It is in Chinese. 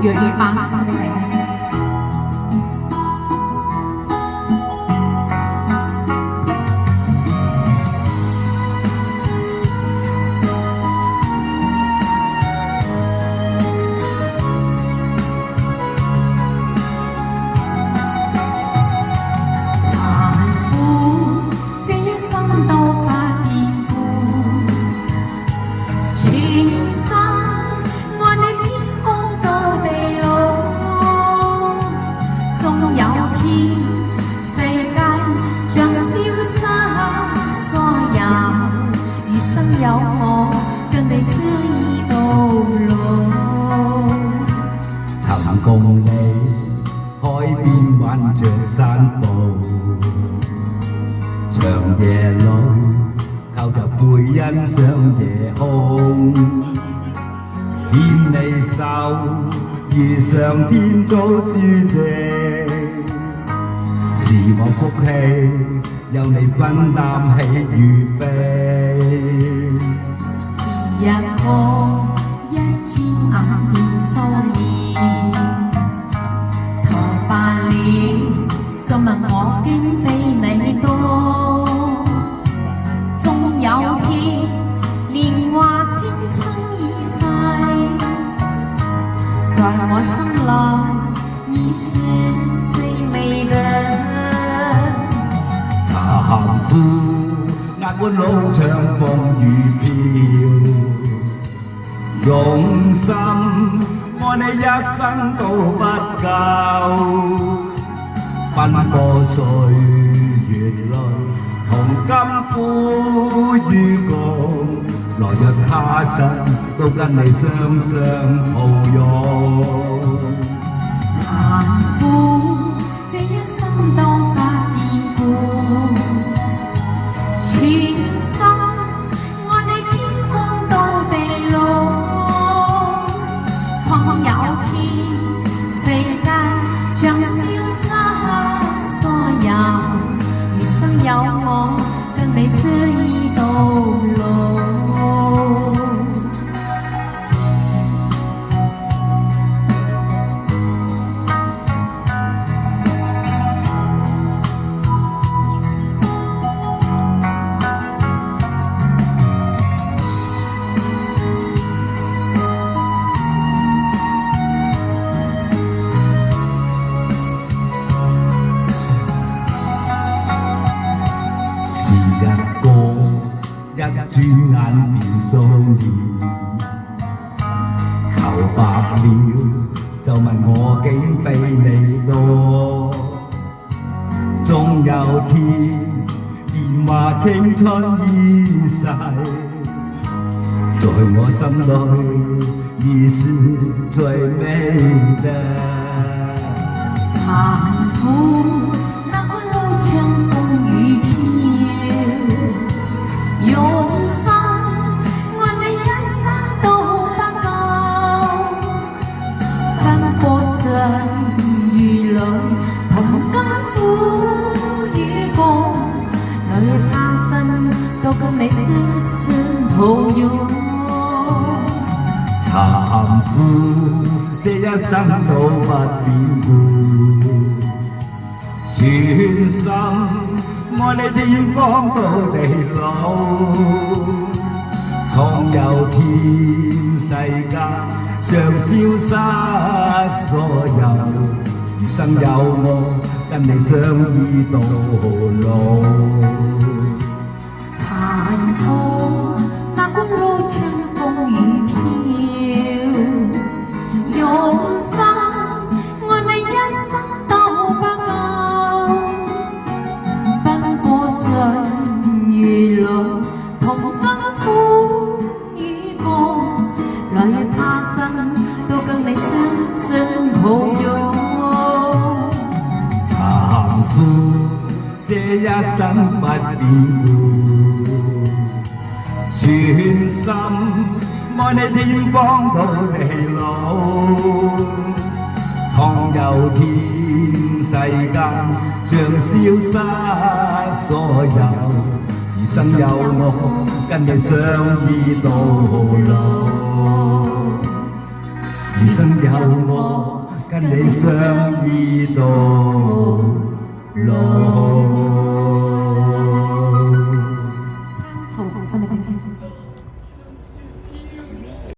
粵語版送俾你。有我跟你相依到老，曾共你海邊玩着散步，長夜裏靠着背欣賞夜空，牽你手如上天早注定，是我福氣有你分擔喜與悲。時日過，一轉眼變數年，頭髮了，就問我竟比你多。終有天，年華青春已逝，在我心內，你是最美的。殘酷壓滿路長風雨飄，用心愛你一生都不夠，奔波歲月裏同甘苦與共，來日他生都跟你雙雙抱擁。殘酷這一生都不變故，全心愛你天荒到地老。倘有天世界將消失所有，餘生有我跟你相依到老。日過一轉眼變數年，頭白了就問我竟比你多。終有天年華青春已逝，在我心裏你是最美的。殘酷那個路長風雨飄，用心愛你一生都不夠，奔波歲月裏同甘苦與共，來日他生都跟你雙雙抱擁。殘酷這一生都不變故，全心愛你天荒到地老。倘有天世間上消失所有，餘生有我跟你相依到老。殘酷那個路長風雨飄，用心愛你一生都不夠，奔波歲月裏同甘苦與共，來日他生都跟你雙雙抱擁。殘酷這一生不變故，全心愛你天荒到地老。倘有天世間將消失所有，餘生有我跟你相依到老。餘生有我跟你相依到老。父，我想你聽聽。